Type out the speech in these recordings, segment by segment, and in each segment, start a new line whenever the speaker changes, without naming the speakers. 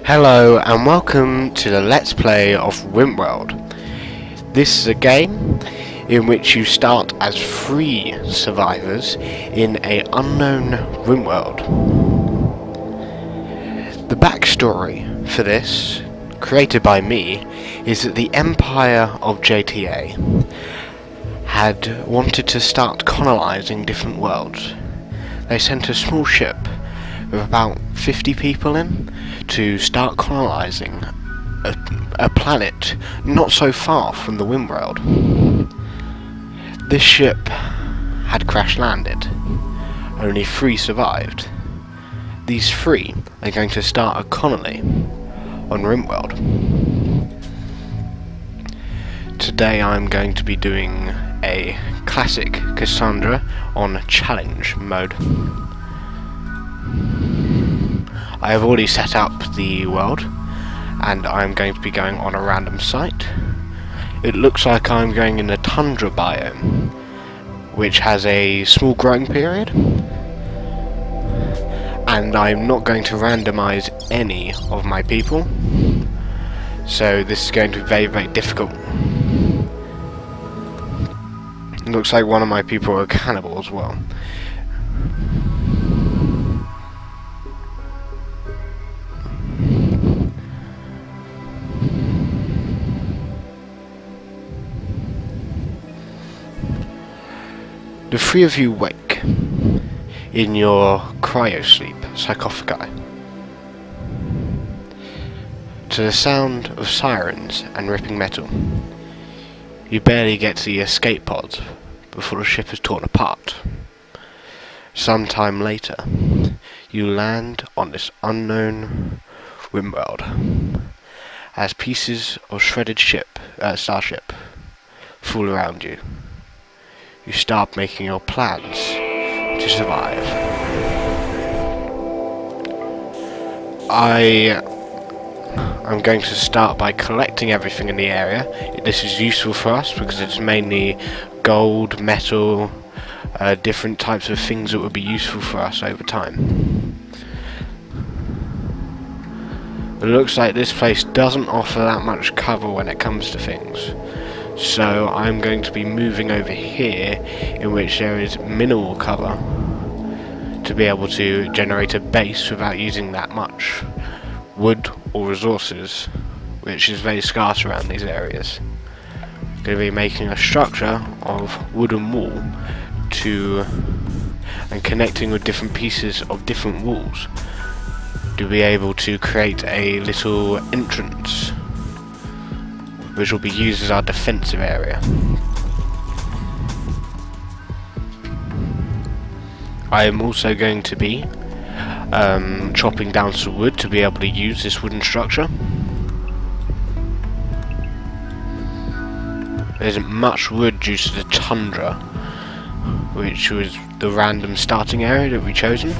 Hello and welcome to the Let's Play of Rimworld. This is a game in which you start as 3 survivors in an unknown Rimworld. The backstory for this, created by me, is that the Empire of JTA had wanted to start colonising different worlds. They sent a small ship with about 50 people in to start colonising a planet not so far from the Rimworld. This ship had crash landed. Only 3 survived. These 3 are going to start a colony on Rimworld. Today I'm going to be doing a classic Cassandra on challenge mode. I have already set up the world and I'm going to be going on a random site. It looks like I'm going in the tundra biome, which has a small growing period, and I'm not going to randomize any of my people, so this is going to be very, very difficult. It looks like one of my people are a cannibal as well. The 3 of you wake in your cryosleep sarcophagi to the sound of sirens and ripping metal. You barely get to the escape pods before the ship is torn apart. Sometime later, you land on this unknown Rimworld as pieces of shredded starship fall around you. You start making your plans to survive. I'm going to start by collecting everything in the area. This is useful for us because it's mainly gold, metal, different types of things that would be useful for us over time. It looks like this place doesn't offer that much cover when it comes to things. So I'm going to be moving over here, in which there is minimal cover, to be able to generate a base without using that much wood or resources, which is very scarce around these areas. I'm going to be making a structure of wooden wall and connecting with different pieces of different walls to be able to create a little entrance, which will be used as our defensive area. I am also going to be chopping down some wood to be able to use this wooden structure. There isn't much wood due to the tundra, which was the random starting area that we've chosen.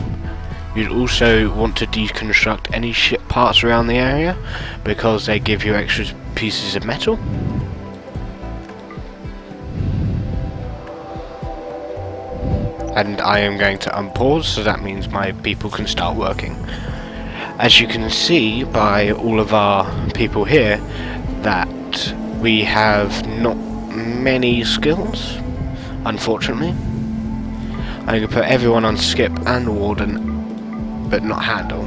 You'd also want to deconstruct any ship parts around the area because they give you extra pieces of metal. And I am going to unpause, so that means my people can start working. As you can see by all of our people here, that we have not many skills, unfortunately. I'm going to put everyone on skip and warden, but not handle.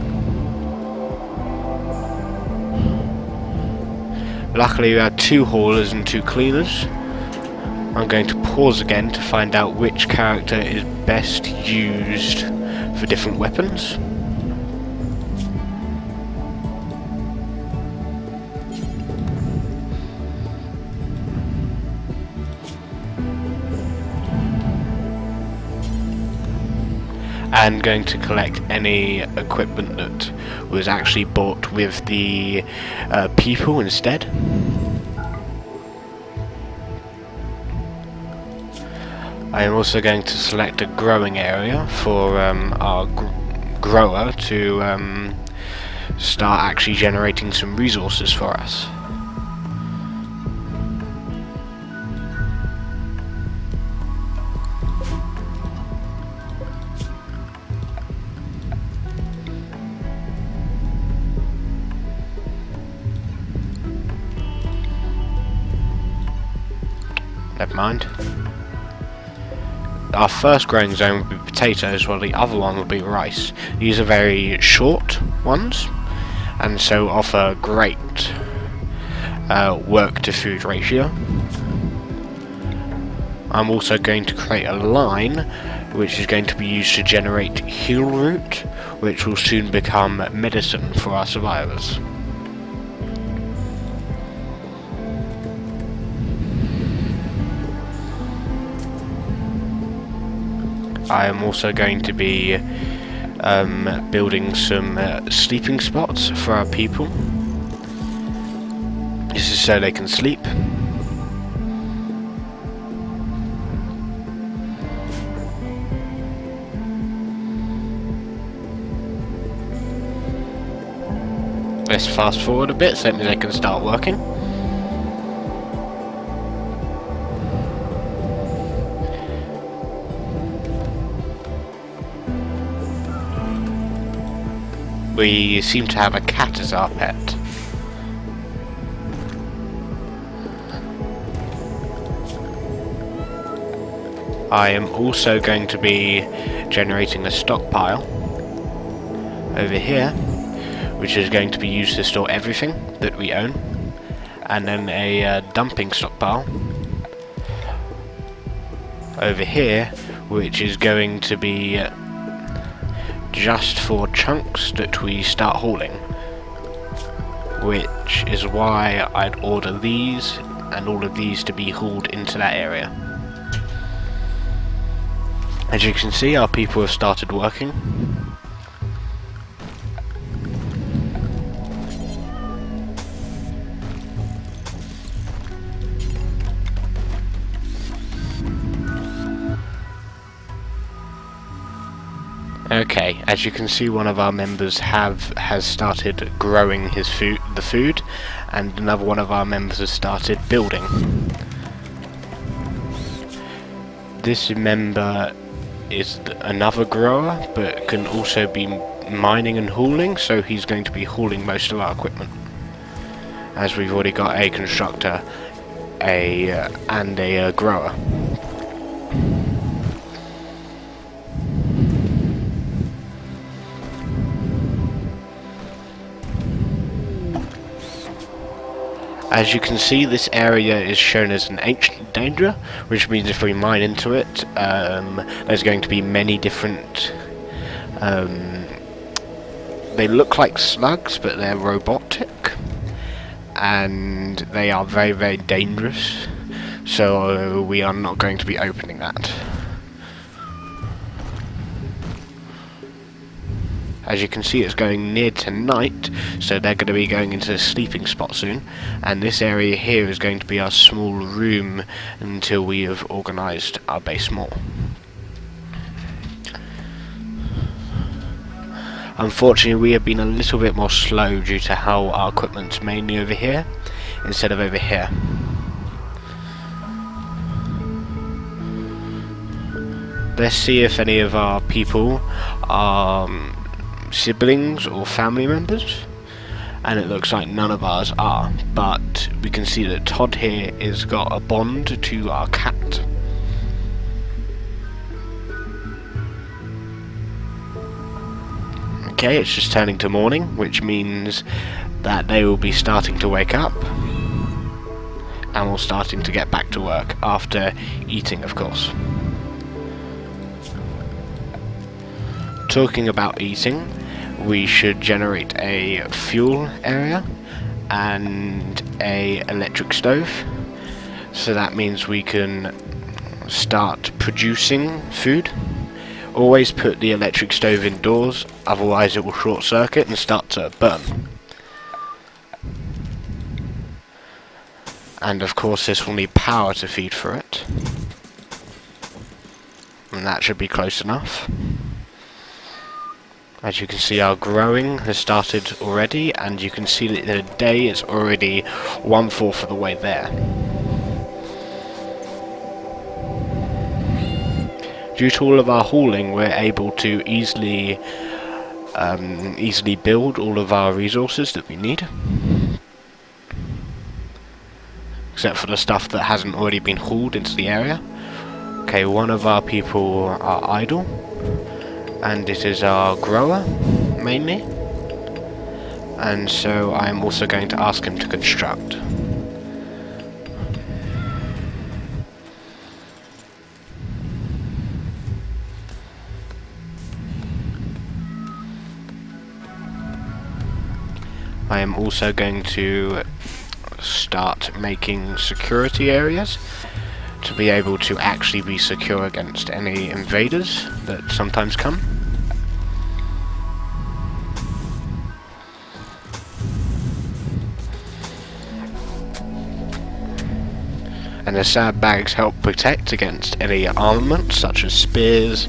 Luckily we have 2 haulers and 2 cleaners. I'm going to pause again to find out which character is best used for different weapons. And going to collect any equipment that was actually bought with the people instead. I am also going to select a growing area for our grower to start actually generating some resources for us. never mind. Our first growing zone will be potatoes, while the other one will be rice. These are very short ones, and so offer great work to food ratio. I'm also going to create a line which is going to be used to generate heal root, which will soon become medicine for our survivors. I am also going to be building some sleeping spots for our people. This is so they can sleep. Let's fast forward a bit so that they can start working. We seem to have a cat as our pet. I am also going to be generating a stockpile over here, which is going to be used to store everything that we own, and then a dumping stockpile over here, which is going to be just for chunks that we start hauling, which is why I'd order these and all of these to be hauled into that area. As you can see, our people have started working. Okay, as you can see, one of our members has started growing the food, and another one of our members has started building. This member is another grower, but can also be mining and hauling, so he's going to be hauling most of our equipment, as we've already got a constructor and a grower. As you can see, this area is shown as an ancient danger, which means if we mine into it, there's going to be many different... they look like slugs, but they're robotic, and they are very, very dangerous, so we are not going to be opening that. As you can see, it's going near to night, so they're going to be going into a sleeping spot soon, and this area here is going to be our small room until we have organised our base more. Unfortunately, we have been a little bit more slow due to how our equipment's mainly over here instead of over here. Let's see if any of our people are siblings or family members, and it looks like none of ours are, but we can see that Todd here has got a bond to our cat. Okay, it's just turning to morning, which means that they will be starting to wake up, and we're starting to get back to work after eating, of course. Talking about eating, we should generate a fuel area and a electric stove, so that means we can start producing food. Always put the electric stove indoors, otherwise it will short circuit and start to burn. And of course this will need power to feed for it, and that should be close enough. As you can see, our growing has started already, and you can see that the day is already 1/4 of the way there. Due to all of our hauling, we're able to easily build all of our resources that we need. except for the stuff that hasn't already been hauled into the area. Okay, one of our people are idle, and it is our grower, mainly. And so I'm also going to ask him to construct. I am also going to start making security areas to be able to actually be secure against any invaders that sometimes come. And the sandbags help protect against any armament such as spears,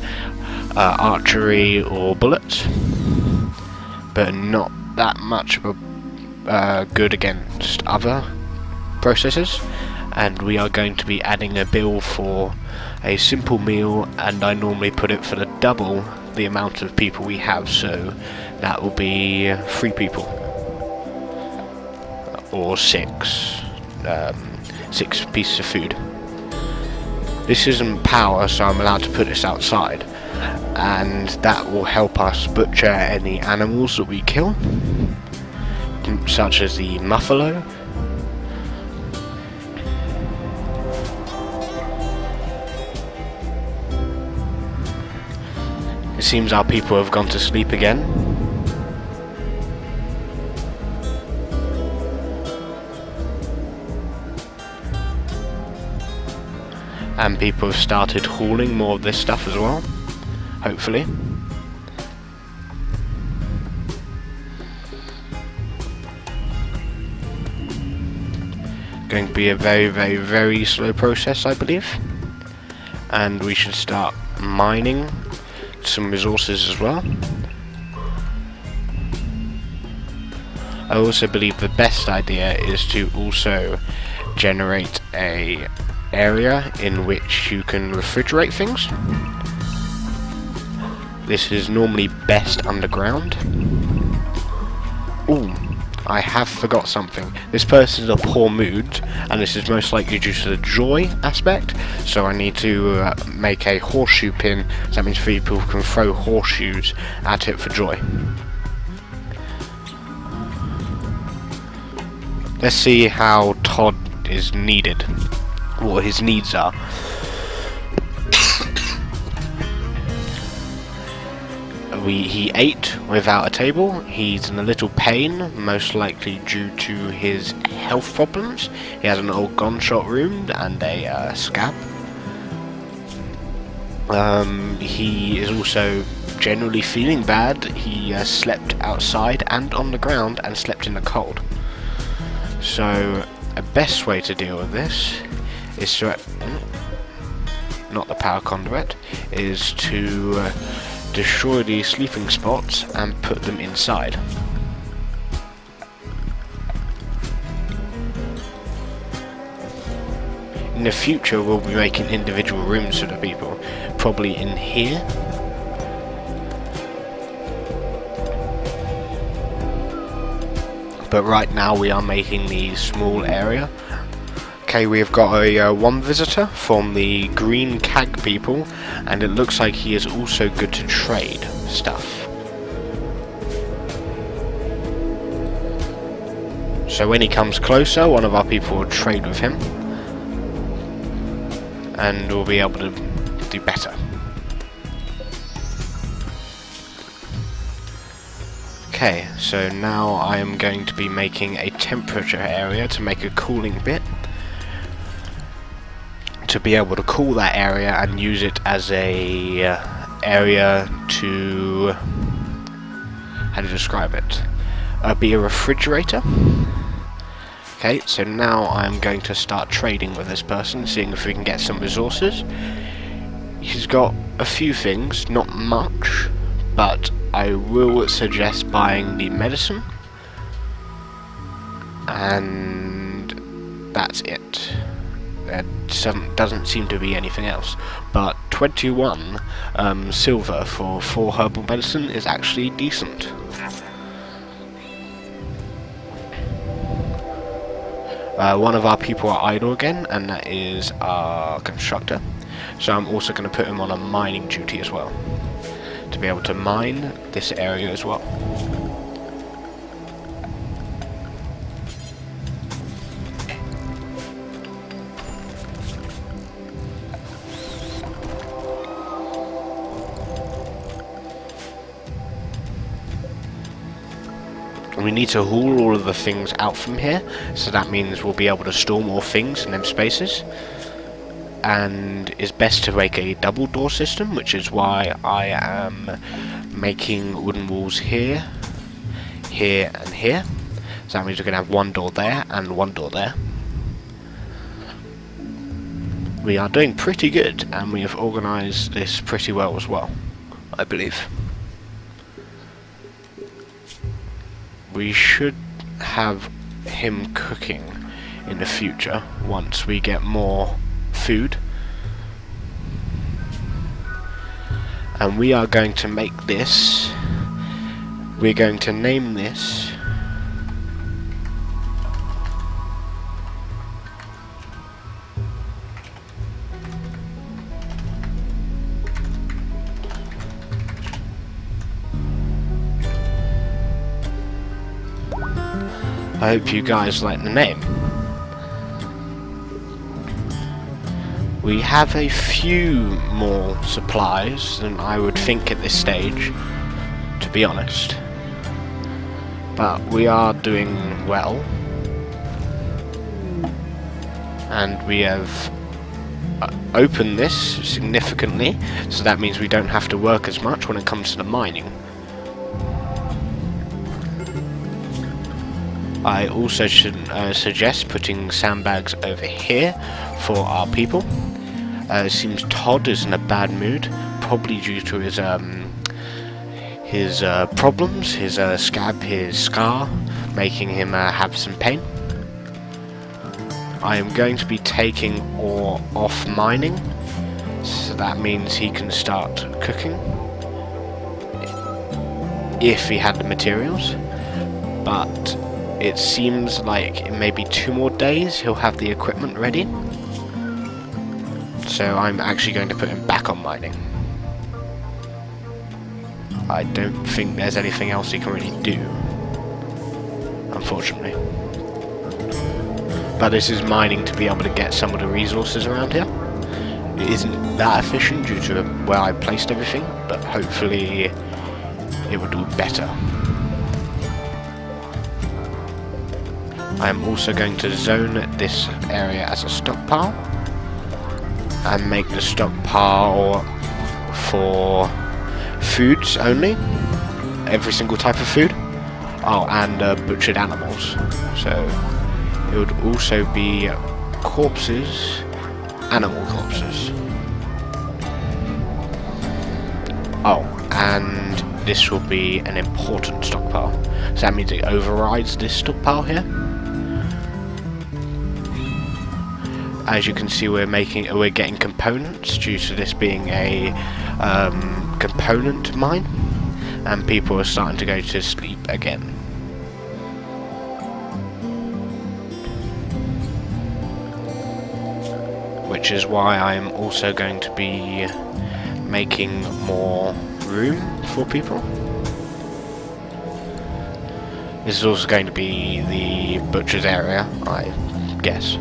archery or bullets, but not that much of a good against other processes. And we are going to be adding a bill for a simple meal, and I normally put it for the double the amount of people we have, so that will be 3 people or 6 pieces of food. This isn't power, so I'm allowed to put this outside, and that will help us butcher any animals that we kill, such as the muffalo. It seems our people have gone to sleep again. And people have started hauling more of this stuff as well, hopefully. Going to be a very, very, very slow process, I believe. And we should start mining some resources as well. I also believe the best idea is to also generate a area in which you can refrigerate things. This is normally best underground. Ooh, I have forgot something. This person is in a poor mood, and this is most likely due to the joy aspect, so I need to make a horseshoe pin, so that means people can throw horseshoes at it for joy. Let's see how Todd is needed, what his needs are. He ate without a table. He's in a little pain, most likely due to his health problems. He has an old gunshot wound and a scab. He is also generally feeling bad. He slept outside and on the ground and slept in the cold. So a best way to deal with this is to, not the power conduit, is to destroy these sleeping spots and put them inside. In the future we'll be making individual rooms for the people, probably in here. But right now we are making the small area. Okay, we have got a one visitor from the green cag people, and it looks like he is also good to trade stuff. So when he comes closer, one of our people will trade with him, and we'll be able to do better. Okay, so now I am going to be making a temperature area to make a cooling bit, to be able to cool that area and use it as a area to, how to describe it, be a refrigerator. Okay, so now I'm going to start trading with this person, seeing if we can get some resources. He's got a few things, not much, but I will suggest buying the medicine, and that's it. There doesn't seem to be anything else, but 21 silver for 4 herbal medicine is actually decent. One of our people are idle again, and that is our constructor. So I'm also going to put him on a mining duty as well, to be able to mine this area as well. We need to haul all of the things out from here, so that means we'll be able to store more things in them spaces. And it's best to make a double door system, which is why I am making wooden walls here, here and here. So that means we're going to have one door there and one door there. We are doing pretty good, and we have organised this pretty well as well, I believe. We should have him cooking in the future once we get more food. And we are going to make this, we're going to name this I hope you guys like the name. We have a few more supplies than I would think at this stage, to be honest. But we are doing well. And we have opened this significantly, so that means we don't have to work as much when it comes to the mining. I also should suggest putting sandbags over here for our people. It seems Todd is in a bad mood, probably due to his problems, his scab, his scar, making him have some pain. I am going to be taking ore off mining, so that means he can start cooking if he had the materials, but it seems like in maybe 2 more days he'll have the equipment ready. So I'm actually going to put him back on mining. I don't think there's anything else he can really do, unfortunately. But this is mining to be able to get some of the resources around here. It isn't that efficient due to where I placed everything, but hopefully it will do better. I am also going to zone this area as a stockpile and make the stockpile for foods only, every single type of food. Oh, and butchered animals. So it would also be corpses, animal corpses. Oh, and this will be an important stockpile. So that means it overrides this stockpile here. As you can see, we're getting components due to this being a component mine, and people are starting to go to sleep again. Which is why I'm also going to be making more room for people. This is also going to be the butcher's area, I guess.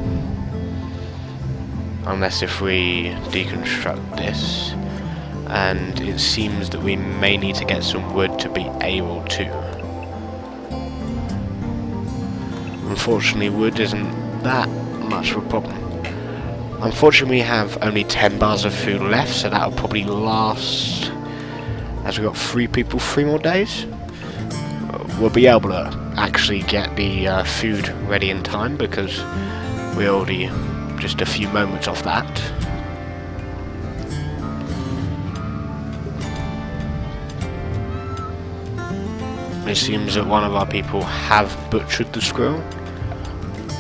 Unless if we deconstruct this, and it seems that we may need to get some wood to be able to. Unfortunately, wood isn't that much of a problem. Unfortunately, we have only 10 bars of food left, so that'll probably last, as we've got 3 people, 3 more days. We'll be able to actually get the food ready in time, because we're already just a few moments off that. It seems that one of our people have butchered the squirrel,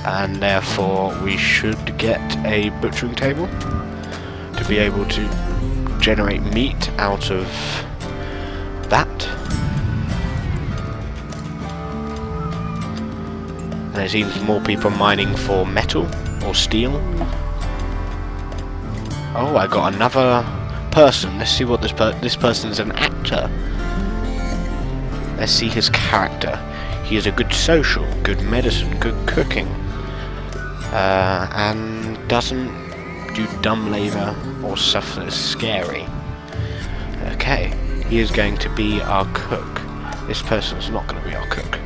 and therefore we should get a butchering table to be able to generate meat out of that. There seems more people mining for metal or steel. Oh, I got another person. Let's see what this person's an actor. Let's see his character. He is a good social, good medicine, good cooking, and doesn't do dumb labour or stuff that is scary. Okay, he is going to be our cook. This person's not going to be our cook.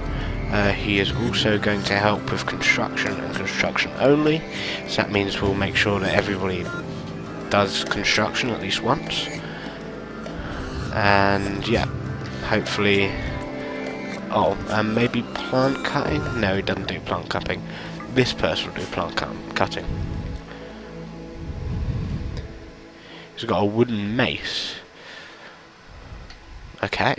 He is also going to help with construction and construction only, so that means we'll make sure that everybody does construction at least once. And yeah, hopefully... Oh, and maybe plant cutting? No, he doesn't do plant cutting. This person will do plant cutting. He's got a wooden mace. Okay.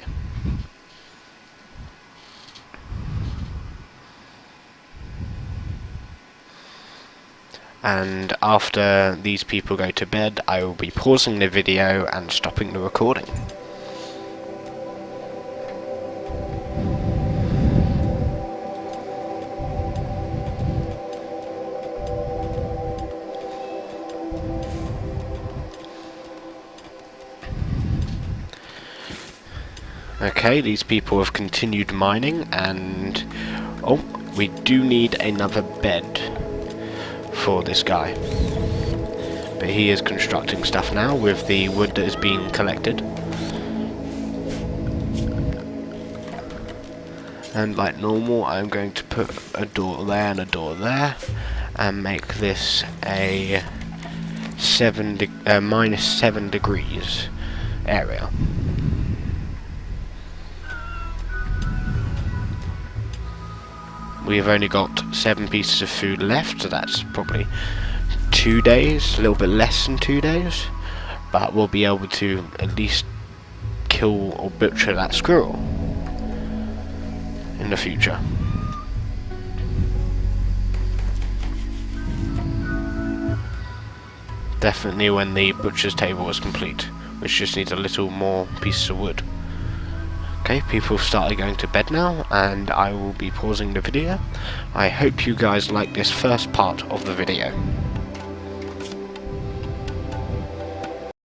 And after these people go to bed, I will be pausing the video and stopping the recording. Okay, these people have continued mining, and oh, we do need another bed for this guy. But he is constructing stuff now with the wood that is being collected. And like normal, I'm going to put a door there and a door there, and make this a -7 degrees area. We've only got 7 pieces of food left, so that's probably 2 days, a little bit less than 2 days, but we'll be able to at least kill or butcher that squirrel in the future. Definitely when the butcher's table is complete, which just needs a little more pieces of wood. Okay, people have started going to bed now, and I will be pausing the video. I hope you guys like this first part of the video.